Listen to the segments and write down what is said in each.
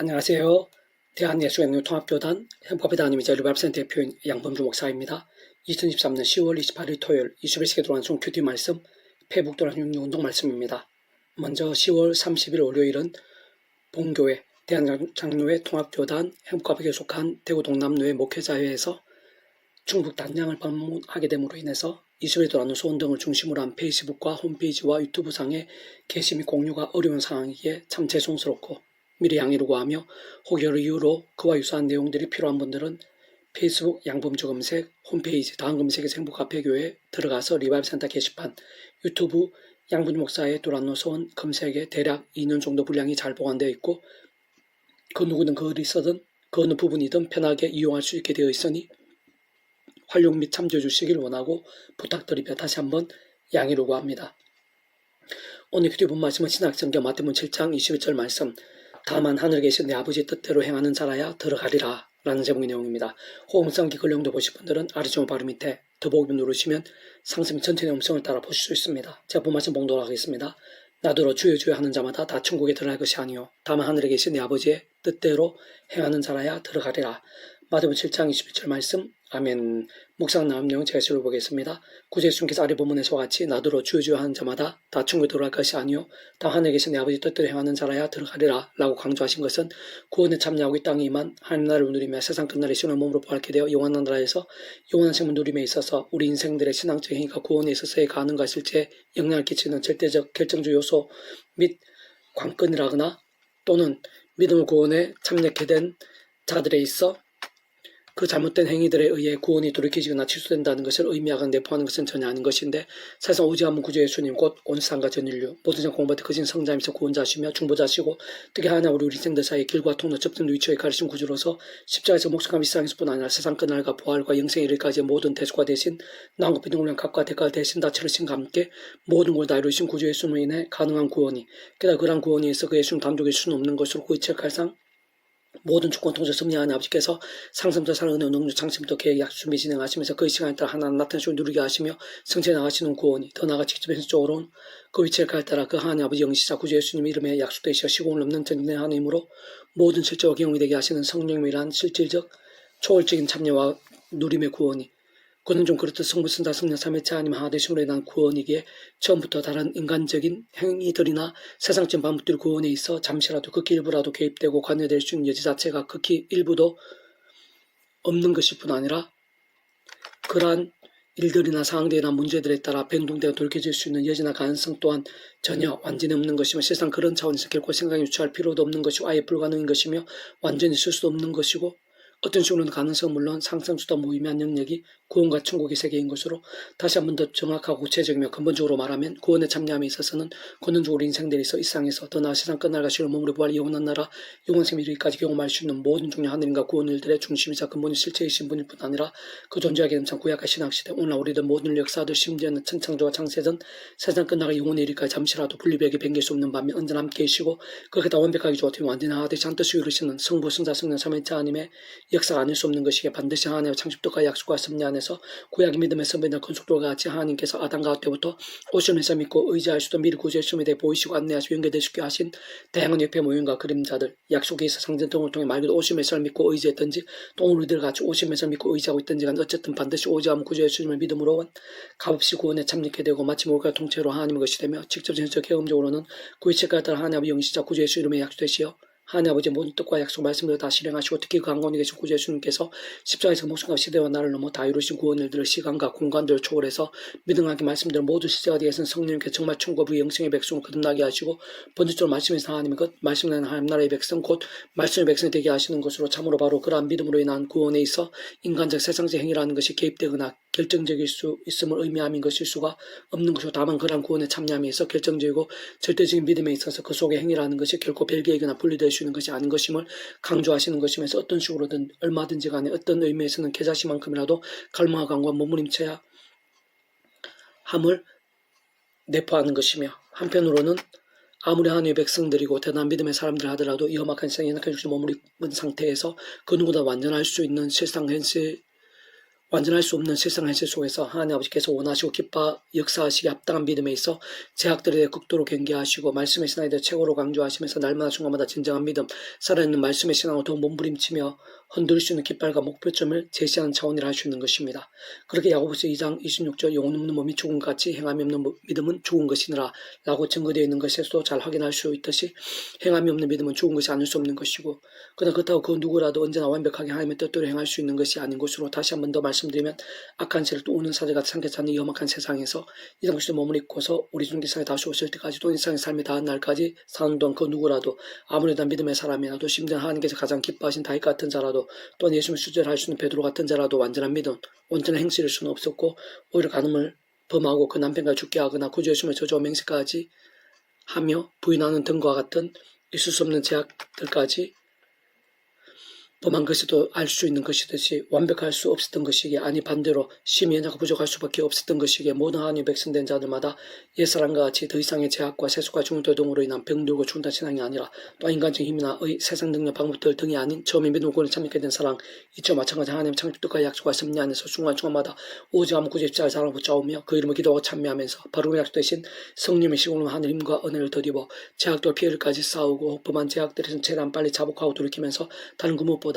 안녕하세요. 대한예수양육통합교단 행복의 단임이자 리바이브센터 대표인 양범주 목사입니다. 2023년 10월 28일 토요일 21시에 들어간 송 큐티 말씀, 페북도란 육류운동 말씀입니다. 먼저 10월 30일 월요일은 본교회 대한장로회 통합교단 행복합에 속한 대구 동남로의 목회자회에서 충북 단양을 방문하게 됨으로 인해서 20일 들어가는 소원 등을 중심으로 한 페이스북과 홈페이지와 유튜브상의 게시 및 공유가 어려운 상황이기에 참 죄송스럽고 미리 양해를 구하며 혹 여러 이유로 그와 유사한 내용들이 필요한 분들은 페이스북 양범주 검색, 홈페이지 다음 검색에서 행복카페교회에 들어가서 리바이브센터 게시판, 유튜브 양범주 목사의 도란노 소원 검색에 대략 2년 정도 분량이 잘 보관되어 있고 그 누구든 그 어디서든 그 어느 부분이든 편하게 이용할 수 있게 되어 있으니 활용 및 참조해 주시길 원하고 부탁드리며 다시 한번 양해를 구합니다. 오늘 큐티 본 말씀은 신약성경 마태복음 7장 21절 말씀, 다만 하늘에 계신 내 아버지 뜻대로 행하는 자라야 들어가리라 라는 제목의 내용입니다. 호응성기 근령도 보실 분들은 아래쪽 바로 밑에 더보기 누르시면 상승 전체의 음성을 따라 보실 수 있습니다. 제가 본 말씀 봉독을 하겠습니다. 나더러 주여 주여 하는 자마다 다 천국에 들어갈 것이 아니요 다만 하늘에 계신 내 아버지의 뜻대로 행하는 자라야 들어가리라. 마태복음 7장 21절 말씀. 아멘. 묵상 나온 내용 제가 읽어보겠습니다. 구제 예수님께서 아래 본문에서와 같이 나더러 주여 주여 하는 자마다 다 천국에 들어갈 것이 아니요 다 하늘에 계신 내 아버지 뜻대로 행하는 자라야 들어가리라 라고 강조하신 것은 구원에 참여하고 이 땅에 임한 하나님 나라를 누리며 세상 끝날에 신의 몸으로 부활케 되어 영원한 나라에서 영원한 생을 누림에 있어서 우리 인생들의 신앙적 행위가 구원에 있어서의 가능과 실제에 영향을 끼치는 절대적 결정적 요소 및 관건이라거나 또는 믿음을 구원에 참여하게 된 자들에 있어 그 잘못된 행위들에 의해 구원이 돌이켜지거나 취소된다는 것을 의미하거나 내포하는 것은 전혀 아닌 것인데 사실상 오직 한 분 구주 예수님 곧 온 세상과 전 인류 모든 전 공부한테 거진 성자이면서 구원자시며 중보자시고 특히 하나 우리 인생들 사이의 길과 통로 접점 위치에 가르친 구주로서 십자가에서 목숨과 일상에서뿐 아니라 세상 끝날과 부활과 영생에 이르기까지의 모든 대속과 대신 나온 것 비둥을 위한 값과 대가를 대신 다 치르신과 함께 모든 걸 다 이루신 구주 예수님으로 인해 가능한 구원이 게다가 그러한 구원이 있어 그 예수님 단독일 수는 없는 것으로 구의책할상 모든 주권 통제 섭리하는 아버지께서 상승부터 사는 은혜 능력 창심부터 계획 약수미 진행하시면서 그 시간에 따라 하나님 나타나시고 누리게 하시며 성취해 나가시는 구원이 더 나아가 직접 현실적으로는 그 위치에 갈 따라 그 하나님 아버지 영시자 구주 예수님 이름에 약속되시어 시공을 넘는 전진의 하나님으로 모든 실제와 경험이 되게 하시는 성령이란 실질적 초월적인 참여와 누림의 구원이 그는 좀 그렇듯 성부, 성자, 성령, 삼위체 하나님 하나 되심으로 인한 구원이기에 처음부터 다른 인간적인 행위들이나 세상적인 반복들 구원에 있어 잠시라도 극히 일부라도 개입되고 관여될 수 있는 여지 자체가 극히 일부도 없는 것일 뿐 아니라 그러한 일들이나 상황들이나 문제들에 따라 변동되어 돌이켜질 수 있는 여지나 가능성 또한 전혀 완전히 없는 것이며 실상 그런 차원에서 결코 생각이 유추할 필요도 없는 것이고 아예 불가능한 것이며 완전히 있을 수도 없는 것이고 어떤 식으로는 가능성은 물론 상상수도 무의미한 영역이 구원과 천국의 세계인 것으로 다시 한 번 더 정확하고 구체적이며 근본적으로 말하면 구원에 참여함에 있어서는 근원적으로 인생들이 있어 이 세상에서 더 나아 세상 끝날과 시를 몸으로 부활 영원한 나라 영원생 이르기까지 경험할 수 있는 모든 종류 하느님과 구원 일들의 중심이자 근본이 실체이신 분일 뿐 아니라 그 존재하기 넘참 구약과 신학시대 오늘날 우리들 모든 역사들 심지어는 천창조와 창세전 세상 끝나가 영원에 이르기까지 잠시라도 분리되게 변길 수 없는 반면 언제나 함께 계시고 그렇게 다 완벽하게 좋아되면 완전히 하나되지 않듯이 이루시는 성부 성자 성령 삼위체 하나님의 역사가 아닐 수 없는 것이기에 반드시 하나님의 창십도가 약속과 섭리 안에서 구약의 믿음의 선배나 건축도가 같이 하나님께서 아담 가운 때부터 오시면서 믿고 의지할 수도 미리 구주의 수에 대해 보이시고 안내하시고 연결되시게 하신 다양한 옆에 모임과 그림자들 약속에 있어 상전 등을 통해 말 그대로 오심에서 믿고 의지했던지 또 우리들 같이 오심에서 믿고 의지하고 있던지 간 어쨌든 반드시 오지하면 구주의 수님을 믿음으로 값없이 구원에 참여하게 되고 마치 몰과 통째로 하나님의 것이 되며 직접 전적 경험적으로는 구의책과 따라 하나님의 영시자 구주의 수 이름에 약속되시어 하나님 아버지의 모든 뜻과 약속 말씀을 다 실행하시고 특히 그 강건이 계신 구주 예수님께서 십자가에서 목숨과 시대와 나를 넘어 다 이루신 구원 일들을 시간과 공간들을 초월해서 믿음하게 말씀들을 모두 실제가 되어서 성령님께 정말 천국의 영생의 백성을 거듭나게 하시고 본질적으로 말씀에서 하나님의 것 말씀을 내는 하나님 나라의 백성 곧 말씀의 백성이 되게 하시는 것으로 참으로 바로 그러한 믿음으로 인한 구원에 있어 인간적 세상적 행위라는 것이 개입되거나 결정적일 수 있음을 의미함인 것일 수가 없는 것이고 다만 그러한 구원에 참여함에 있어 결정적이고 절대적인 믿음에 있어서 그 속의 행위라는 것이 결코 별개이거나 분리될 수 있는 것이 아닌 것임을 강조하시는 것이면서 어떤 식으로든 얼마든지 간에 어떤 의미에서는 계자시만큼이라도 갈망과 강과 몸부림쳐야 함을 내포하는 것이며 한편으로는 아무리 하나님의 백성들이고 대단한 믿음의 사람들 하더라도 이 험악한 세상에 연약한 육신을 머무른 상태에서 그 누구보다 완전할 수 있는 실상 현실 완전할 수 없는 세상 현실 속에서 하나님 아버지께서 원하시고 기뻐 역사하시기 합당한 믿음에 있어 제약들에 대해 극도로 경계하시고 말씀의 신앙에 대해 최고로 강조하시면서 날마다 순간마다 진정한 믿음, 살아있는 말씀의 신앙으로 더욱 몸부림치며 흔들 수 있는 깃발과 목표점을 제시하는 차원이라 할 수 있는 것입니다. 그렇게 야고보서 2장 26절 영혼 없는 몸이 죽은 것 같이 행함이 없는 믿음은 죽은 것이니라 라고 증거되어 있는 것에서도 잘 확인할 수 있듯이 행함이 없는 믿음은 죽은 것이 아닐 수 없는 것이고 그러나 그렇다고 그 누구라도 언제나 완벽하게 하나님의 뜻대로 행할 수 있는 것이 아닌 것으로 다시 한 번 더 말씀드리면 악한 죄를 또 우는 사제가 삼켜지 않는 험악한 세상에서 이 당시에 몸을 입고서 우리 중기상에 다시 오실 때까지도 인상의 삶이 다한 날까지 사는 동안 그 누구라도 아무리 다 믿음의 사람이라도 심지어 하나님께서 가장 기뻐하신 다윗 같은 자라도 또한 예수님을 수절할 수 있는 베드로 같은 자라도 완전한 믿음, 온전한 행실일 수는 없었고 오히려 간음을 범하고 그 남편과 죽게 하거나 구주 예수님을 저주와 맹세까지 하며 부인하는 등과 같은 있을 수 없는 제약들까지 범한 것에도 알 수 있는 것이듯이 완벽할 수 없었던 것이기에 아니 반대로 심히 연약하고 부족할 수밖에 없었던 것이기에 모든 하나님의 백성된 자들마다 옛사람과 같이 더 이상의 제약과 세속과 중도 등으로 인한 병들고 죽는다는 신앙이 아니라 또 인간적인 힘이나 세상 능력 방법들 등이 아닌 처음에 믿음 구원을 참여하게 된 사랑 이처 마찬가지 하나님 창조 뜻과 약속과 섭리 안에서 순간순간마다 오직 아무 구주 십자가의 사랑을 붙잡으며 그 이름을 기도하고 찬미하면서 바로 그 약속 대신 성령의 시공으로 하늘 힘과 은혜를 더입어 제약과 피해를까지 싸우고 범한 제약들에서는 최대한 빨리 자복하고 돌이키면서 다른 그 무엇보다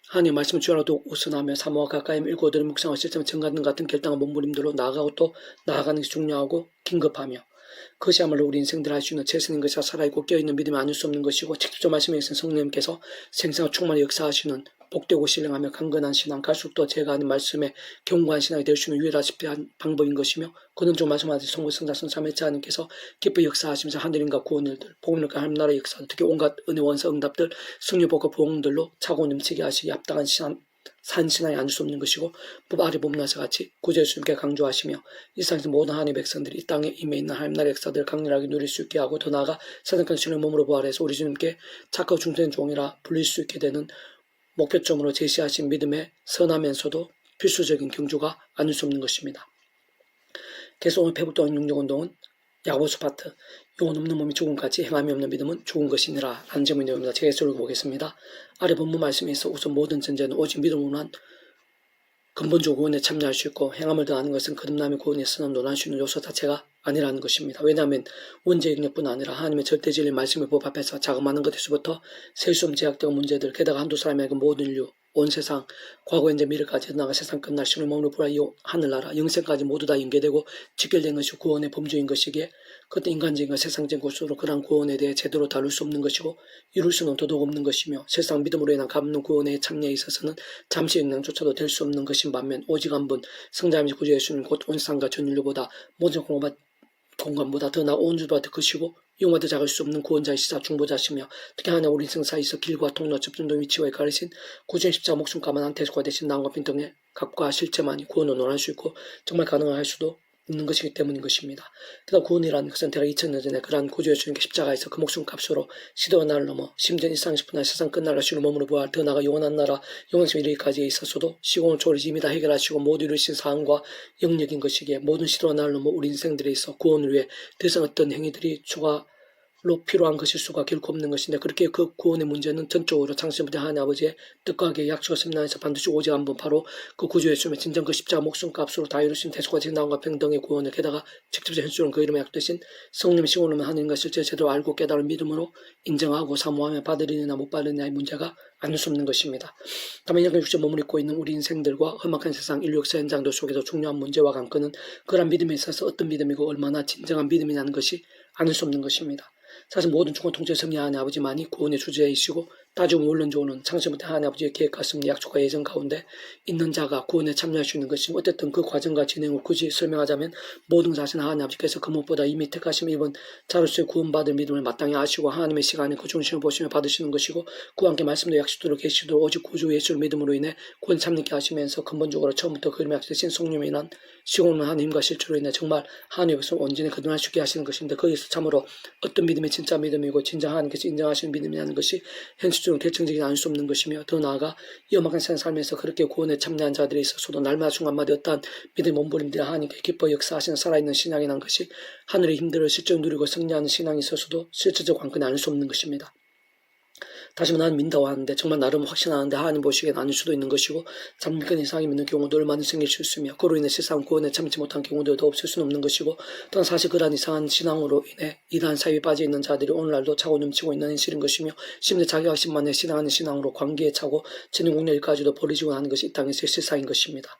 하나님의 말씀을 주야라도 우선하며 사모와 가까이 읽고 들은 묵상과 실천을 증가하는 같은 결단과 몸부림들로 나아가고 또 나아가는 것이 중요하고 긴급하며 그것이야말로 우리 인생들 할 수 있는 최선인 것이라 살아있고 깨어있는 믿음이 아닐 수 없는 것이고 직접 말씀해 주신 성령님께서 생생하고 충만히 역사하시는 복되고 신령하며 강건한 신앙 갈수록 더 제가 하는 말씀에 견고한 신앙이 될 수 있는 유일한 방법인 것이며 그는 좀 말씀하듯이 성부 성자 성삼위 하나님께서 기쁘게 역사하시면서 하늘인과 구원일들 복음과 하나님 나라의 역사들 특히 온갖 은혜 원사 응답들 승리복과 보응들로 차고 넘치게 하시기 합당한 신앙이 아닐 수 없는 것이고 법 아래 봄나서 같이 구주 예수님께 강조하시며 이 세상에서 모든 하나님의 백성들이 이 땅에 임해 있는 하나님 나라의 역사들을 강렬하게 누릴 수 있게 하고 더 나아가 세상까지 주님의 몸으로 부활해서 우리 주님께 착하고 충성된 종이라 불릴 수 있게 되는 목표점으로 제시하신 믿음의 선하면서도 필수적인 경주가 아닐 수 없는 것입니다. 그래서 오늘 배북도원 육력운동은 야고보서 파트 영혼 없는 몸이 죽음같이 행함이 없는 믿음은 죽은 것이니라 라는 제목의 내용입니다. 제가 해설을 보겠습니다. 아래 본문 말씀에 있어 우선 모든 전제는 오직 믿음으로만 근본적으로 구원에 참여할 수 있고 행함을 더하는 것은 거듭남의 구원에 있으나 논할 수 있는 요소 자체가 아니라는 것입니다. 왜냐하면 원죄의 능력뿐 아니라 하나님의 절대 진리 말씀의 법 앞에서 자그마한 것에서부터 셀 수 없는 제약되고 문제들 게다가 한두 사람에게 모든 인류 온 세상 과거 현재 미래까지 나아가 세상 끝날 시를 몸으로 불화 이 하늘나라 영생까지 모두 다 연계되고 직결된 것이 구원의 범주인 것이기에 그것도 인간적인과 세상적인 것으로 그러한 구원에 대해 제대로 다룰 수 없는 것이고 이룰 수는 도덕 없는 것이며 세상 믿음으로 인한 갚는 구원의 참여에 있어서는 잠시 영향조차도 될 수 없는 것인 반면 오직 한 분 성자이신 구주 예수님 곧 온 세상과 전 인류보다 모든 공간보다 더 나아 온 주보다 더 크시고 용어도 작을 수 없는 구원자이시자 중보자시며 특히 하나 우리 인생 사이에서 길과 통로 접점도 위치와 가르신 구주의 십자가 목숨 감안한 대속과 대신 나음과 빈통의 값과 실체만이 구원을 논할 수 있고 정말 가능할 수도 있는 것이기 때문인 것입니다. 그러나 구원이라는 것은 대략 2000년 전에 그러한 구주 예수님께 십자가에서 그 목숨 값으로 시대와 나를 넘어 심지어 일상식뿐 아니라 세상 끝날 하시고 몸으로 부활 더 나아가 영원한 나라 영원성 이르기까지에 있어서도 시공을 초월해서 이미 다 해결하시고 모두 이루신 사항과 영역인 것이기에 모든 시대와 나를 넘어 우리 인생들에 있어 구원을 위해 더 이상 어떤 행위들이 추가로 필요한 것일 수가 결코 없는 것인데 그렇게 그 구원의 문제는 전적으로 창세부터 하나님 아버지의 뜻과 계획 약속과 섭리안에서 반드시 오직 한 번 바로 그 구주 예수님의 진정 그 십자가 목숨값으로 다 이루신 대속과 진나음과 평등의 구원을 게다가 직접 현수는 그 이름에 약되신 성령의 시원하면 하나님과 실제 제대로 알고 깨달은 믿음으로 인정하고 사모하며 받으리느냐 못 받으느냐의 문제가 아닐 수 없는 것입니다. 다만 이렇게 육체 몸을 입고 있는 우리 인생들과 험악한 세상 인류 역사 현장들 속에서 중요한 문제와 관건은 그런 믿음에 있어서 어떤 믿음이고 얼마나 진정한 믿음이냐는 것이 아닐 수 없는 것입니다. 사실 모든 중간 통제 섭리 하나님 아버지만이 구원의 주제이시고 따지고 원론적으로는 창세부터 하나님 아버지의 계획과 섭리 약속과 예정 가운데 있는 자가 구원에 참여할 수 있는 것이고 어쨌든 그 과정과 진행을 굳이 설명하자면 모든 자신 하나님 아버지께서 그 무엇보다 이미 택하심 입은 자로서의 구원받을 믿음을 마땅히 아시고 하나님의 시간에 그 중심을 보시며 받으시는 것이고 그와 함께 말씀도 약속대로 계시도록 오직 구주 예수를 믿음으로 인해 구원 참여케 하시면서 근본적으로 처음부터 그 이름에 약속되신 성령에 인한 시공을 하는 힘과 실체로 인해 정말 하나님의 백성 온전히 거듭날 수 있게 하시는 것인데 거기서 참으로 어떤 믿음이 진짜 믿음이고 진정 하나님께서 인정하시는 믿음이라는 것이 현실적으로 결정적이지 않을 수 없는 것이며 더 나아가 이 험악한 세상 삶에서 그렇게 구원에 참여한 자들에 있어서도 날마다 순간마다 어떠한 믿음의 몸부림들이 하나님께 기뻐 역사하시는 살아있는 신앙이라는 것이 하늘의 힘들을 실적 누리고 승리하는 신앙이 있어서도 실질적 관건이 아닐 수 없는 것입니다. 다시 말해 나는 민다고 하는데 정말 나름 확신하는데 하나님 보시기엔 아닐 수도 있는 것이고 잘못된 이상이 믿는 경우도 얼마든지 생길 수 있으며 그로 인해 세상 구원에 참지 못한 경우도 더 없을 수는 없는 것이고 또한 사실 그러한 이상한 신앙으로 인해 이러한 사유에 빠져있는 자들이 오늘날도 차고 넘치고 있는 현실인 것이며 심지어 자기 확신만에 신앙하는 신앙으로 관계에 차고 재능공략까지도 버리지고 하는 것이 이 땅에서의 실상인 것입니다.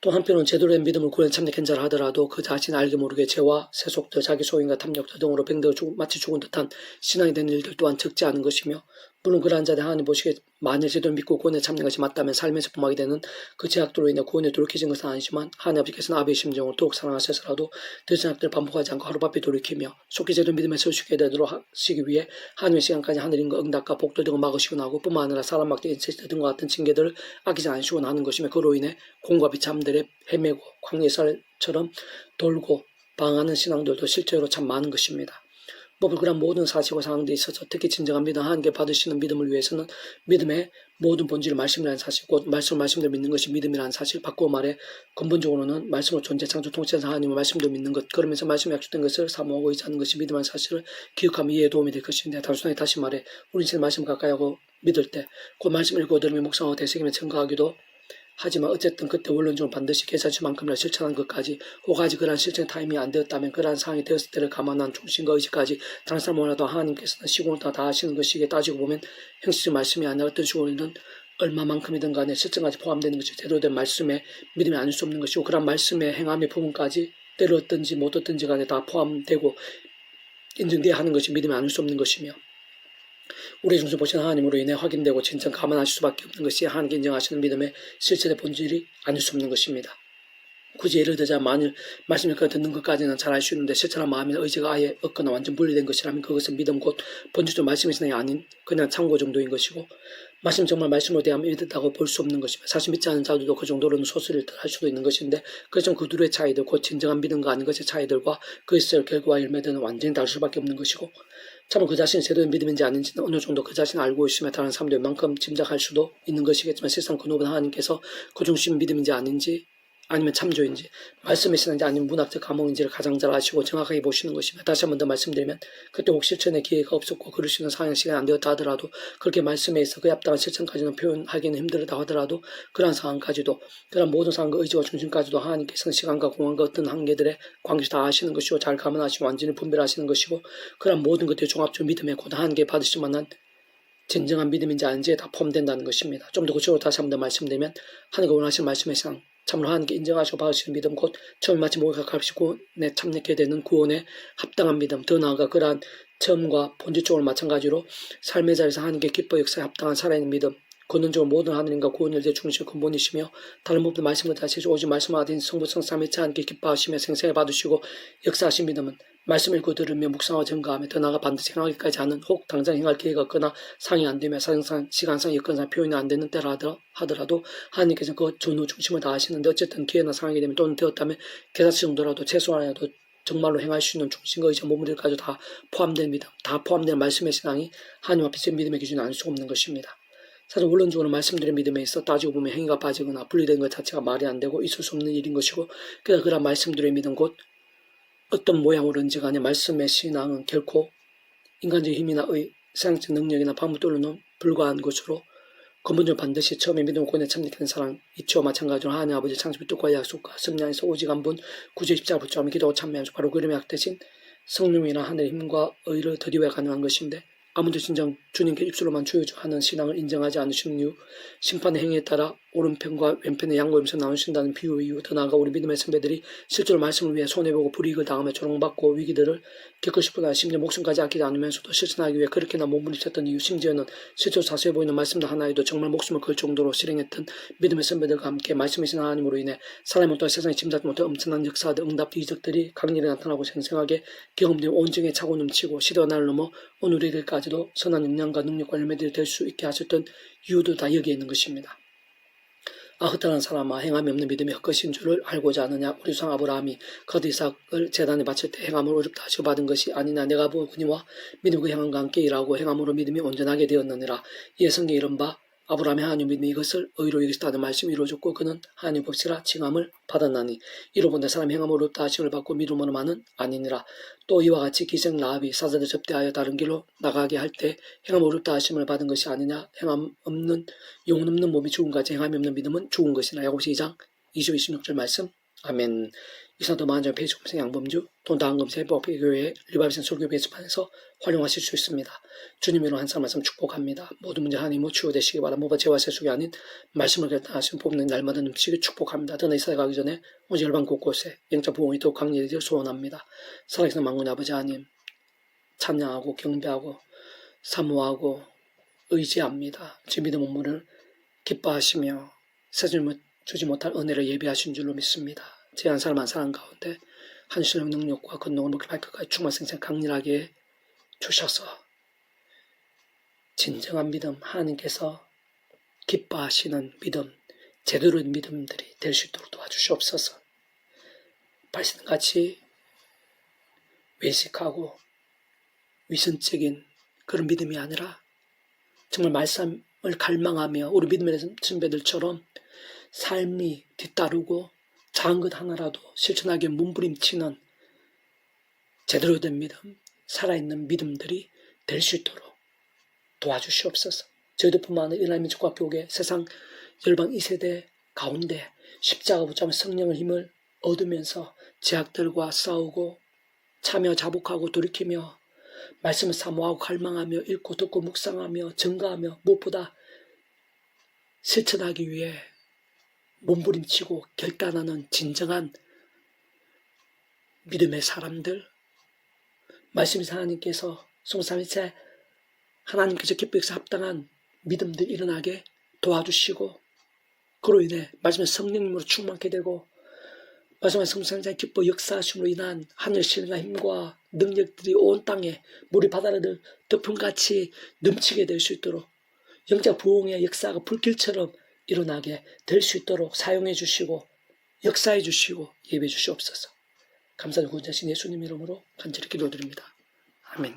또 한편으로는 제대로 된 믿음을 구원에 참여 견자를 하더라도 그 자신이 알게 모르게 죄와 세속들, 자기 소인과 탐욕들 등으로 병들어 마치 죽은 듯한 신앙이 된 일들 또한 적지 않은 것이며 물론 그러한 자들 하나님 보시기에 만일 제대로 믿고 구원에 참는 것이 맞다면 삶에서 범하게 되는 그 죄악들로 인해 구원에 돌이켜진 것은 아니지만 하나님 아버지께서는 아비의 심정을 더욱 사랑하셔서라도 그 죄악들을 반복하지 않고 하루바삐 돌이키며 속히 제대로 믿음에 서시게 되도록 하시기 위해 하나님의 시간까지 하늘인과 응답과 복들 등을 막으시고 나고 뿐만 아니라 사람 막대 인체스트 등과 같은 징계들을 아끼지 않으시고 나는 것이며 그로 인해 공과 비참들에 헤매고 광야살처럼 돌고 방황하는 신앙들도 실제로 참 많은 것입니다. 그런 모든 사실과 상황들에 있어서 특히 진정한 믿음, 하나님께 받으시는 믿음을 위해서는 믿음의 모든 본질을 말씀이라는 사실, 곧 말씀대로 믿는 것이 믿음이라는 사실, 바꾸어 말해 근본적으로는 말씀으로 존재, 창조, 통치하는 하나님의 말씀도 믿는 것, 그러면서 말씀이 약속된 것을 사모하고 의지하는 것이 믿음이라는 사실을 기억하며 이해에 도움이 될 것인데 단순하게 다시 말해 우리 인생 말씀을 가까이 하고 믿을 때 그 말씀을 읽고 들으며 묵상하고 되새기며 청가하기도 하지만 어쨌든 그때 원론적으로 반드시 계산치만큼이나 실천한 것까지 혹 아직 그러한 실천 타임이 안 되었다면 그러한 상황이 되었을 때를 감안한 중심과 의지까지 다른 사람 몰라도 하나님께서는 시공을 다 하시는 것이기에 따지고 보면 형식적 말씀이 아니라 어떤 식으로든 얼마만큼이든 간에 실천까지 포함되는 것이 제대로 된 말씀에 믿음이 아닐 수 없는 것이고 그러한 말씀의 행함의 부분까지 때를 얻든지 못 얻든지 간에 다 포함되고 인정되어야 하는 것이 믿음이 아닐 수 없는 것이며 우리의 중심 보시는 하나님으로 인해 확인되고 진정 감안하실 수밖에 없는 것이 하나님께 인정하시는 믿음의 실체의 본질이 아닐 수 없는 것입니다. 굳이 예를 들자 만일 말씀 읽고 듣는 것까지는 잘 알 수 있는데 실천한 마음이나 의지가 아예 없거나 완전 분리된 것이라면 그것은 믿음 곧 본질적으로 말씀의 신앙이 아닌 그냥 참고 정도인 것이고 말씀 정말 말씀으로 대하면 믿었다고 볼 수 없는 것이며 사실 믿지 않은 자들도 그 정도로는 소수를 할 수도 있는 것인데 그래서 그 둘의 차이들 곧 진정한 믿음과 아닌 것의 차이들과 그 있을 결과와 열매들은 완전히 다를 수밖에 없는 것이고 참으로 그 자신이 제대로 믿음인지 아닌지는 어느 정도 그 자신을 알고 있으며 다른 사람들 만큼 짐작할 수도 있는 것이겠지만 실상 그 누구나 하나님께서 그 중심 믿음인지 아닌지 아니면 참조인지 말씀의 신앙인지 아니면 문학적 감옥인지를 가장 잘 아시고 정확하게 보시는 것이며 다시 한 번 더 말씀드리면 그때 혹 실천의 기회가 없었고 그럴 수 있는 상황 시간이 안 되었다 하더라도 그렇게 말씀에 있어 그에 합당한 실천까지는 표현하기는 힘들다 하더라도 그러한 상황까지도 그러한 모든 상황과 의지와 중심까지도 하나님께서는 시간과 공간과 어떤 한계들의 관계를 다 아시는 것이고 잘 감안하시고 완전히 분별하시는 것이고 그러한 모든 것들이 종합적 믿음에 곧 하나님께 받으실 만한 진정한 믿음인지 아닌지에 다 포함된다는 것입니다. 좀 더 구체적으로 다시 한 번 더 말씀드리면 하나님과 원하시는 말씀의 신앙 참으로 하나님께 인정하시고 받으시는 믿음 곧 처음 마치 목에 가깝시고 참여하게 되는 구원에 합당한 믿음 더 나아가 그러한 처음과 본질적으로 마찬가지로 삶의 자리에서 하나님께 기뻐 역사에 합당한 살아있는 믿음 근원적으로 모든 하나님과 구원 열대 중심 근본이시며 다른 부분 말씀을 다시고 오직 말씀을 하신 성부 성삼 일체 하나님께 기뻐하시며 생생히 받으시고 역사하신 믿음은 말씀을 읽고 들으며 묵상하고 증거하며 더 나아가 반드시 행하기까지 하는 혹 당장 행할 기회가 없거나 상이 안 되며 사정상 시간상 여건상 표현이 안 되는 때라 하더라도 하나님께서는 그 전후 중심을 다 하시는데 어쨌든 기회나 상황이 되면 또는 되었다면 계산치 정도라도 최소한이라도 정말로 행할 수 있는 중심과 의지와 몸들까지 다 포함된 믿음, 다 포함된 말씀의 신앙이 하나님 앞에서 믿음의 기준이 아닐 수가 없는 것입니다. 사실 원론적으로 말씀드린 믿음에 있어 따지고 보면 행위가 빠지거나 분리된 것 자체가 말이 안 되고 있을 수 없는 일인 것이고 그래서 그런 말씀드린 믿음 곧 어떤 모양으로든지 간에 말씀의 신앙은 결코 인간적인 힘이나 세상적 능력이나 방법들로는 불과한 것으로 근본적으로 반드시 처음에 믿음을 구원에 참여하는 사람 이치와 마찬가지로 하나님 아버지 창조의 뜻과 약속과 섭리안에서 오직 한 분 구주의 십자가 붙잡으며 기도하고 참여하는 바로 그 이름의 약대신 성령이나 하늘의 힘과 의를 드리워야 가능한 것인데 아무도 진정 주님께 입술로만 주여하는 신앙을 인정하지 않으시는 이유 심판의 행위에 따라 오른편과 왼편의 양보하면서 나누신다는 비유 이유 더 나아가 우리 믿음의 선배들이 실제로 말씀을 위해 손해보고 불이익을 당하며 조롱받고 위기들을 겪고 싶거나 심지어 목숨까지 아끼지 않으면서도 실천하기 위해 그렇게나 몸부림쳤던 이유 심지어는 실제로 자세히 보이는 말씀도 하나에도 정말 목숨을 걸 정도로 실행했던 믿음의 선배들과 함께 말씀이신 하나님으로 인해 사람은 또한 세상에 짐작지 못한 엄청난 역사들 응답 이적들이 강렬히 나타나고 생생하게 경험되어 온증에 차고 넘치고 시대와 날을 넘어 오늘 우리들까지도 선한 영향과 능력과 열매들이 될 수 있게 하셨던 이유도 다 여기에 있는 것입니다. 흩어난 사람아 행함이 없는 믿음이 헛것인 줄을 알고자 하느냐 우리 조상 아브라함이 겉 이삭을 재단에 바칠 때 행함을 어렵다 하시고 받은 것이 아니나 내가 보니와 믿음 그 행함과 함께 일하고 행함으로 믿음이 온전하게 되었느니라. 이에 성경에 이른바 아브라함의 하나님 믿음이 이것을 의로 여기시다는 말씀이 이루어졌고 그는 하나님 법시라 칭함을 받았나니 이로 본데 사람이 행함으로 어렵다 하심을 받고 믿음으로만은 아니니라. 또 이와 같이 기생 라합이 사자들 접대하여 다른 길로 나가게 할 때 행함으로 어렵다 하심을 받은 것이 아니냐. 행함 없는 영혼 없는 몸이 죽은 같이 행함이 없는 믿음은 죽은 것이나. 야고보서 2장 20-26절 말씀. 아멘. 이사도 만장 페이지홈생 양범주 돈다한금세 법회교회 리바이벌 설교 게시판에서 활용하실 수 있습니다. 주님으로 한 사람 말씀 축복합니다. 모든 문제 하나님으로 치유되시기 바랍니다. 모바 재와 세속이 아닌 말씀을 결단하시면 뽑는 날마다 넘치게 축복합니다. 떠나 이사에 가기 전에 오직 열방 곳곳에 영적 부흥이 더욱 강렬해지길 소원합니다. 살아계신 만군의 아버지 하나님 찬양하고 경배하고 사모하고 의지합니다. 제 믿음 업무를 기뻐하시며 세상을 주지 못할 은혜를 예비하신 줄로 믿습니다. 제 한 사람 한 사람 가운데 한신의 능력과 권능을 먹기 발끝까지 충만 생생 강렬하게 주셔서 진정한 믿음, 하나님께서 기뻐하시는 믿음, 제대로 된 믿음들이 될 수 있도록 도와주시옵소서. 발신같이 외식하고 위선적인 그런 믿음이 아니라 정말 말씀을 갈망하며 우리 믿음의 선배들처럼 삶이 뒤따르고 작은 것 하나라도 실천하기에 몸부림치는 제대로 된 믿음, 살아있는 믿음들이 될 수 있도록 도와주시옵소서. 저희들뿐만 아니라 일라민족학교계 세상 열방 2세대 가운데 십자가 붙잡은 성령의 힘을 얻으면서 제약들과 싸우고 참여 자복하고 돌이키며 말씀을 사모하고 갈망하며 읽고 듣고 묵상하며 증거하며 무엇보다 실천하기 위해 몸부림치고 결단하는 진정한 믿음의 사람들, 말씀의 하나님께서 송삼일체 하나님께서 기뻐해서 합당한 믿음들 일어나게 도와주시고 그로 인해 말씀의 성령님으로 충만하게 되고 말씀의 성삼일체 기뻐 역사하심으로 인한 하늘 신과 힘과 능력들이 온 땅에 물이 바다를 덮음같이 넘치게 될 수 있도록 영적 부흥의 역사가 불길처럼 일어나게 될 수 있도록 사용해 주시고 역사해 주시고 예배해 주시옵소서. 감사드리고 구원자신 예수님 이름으로 간절히 기도드립니다. 아멘.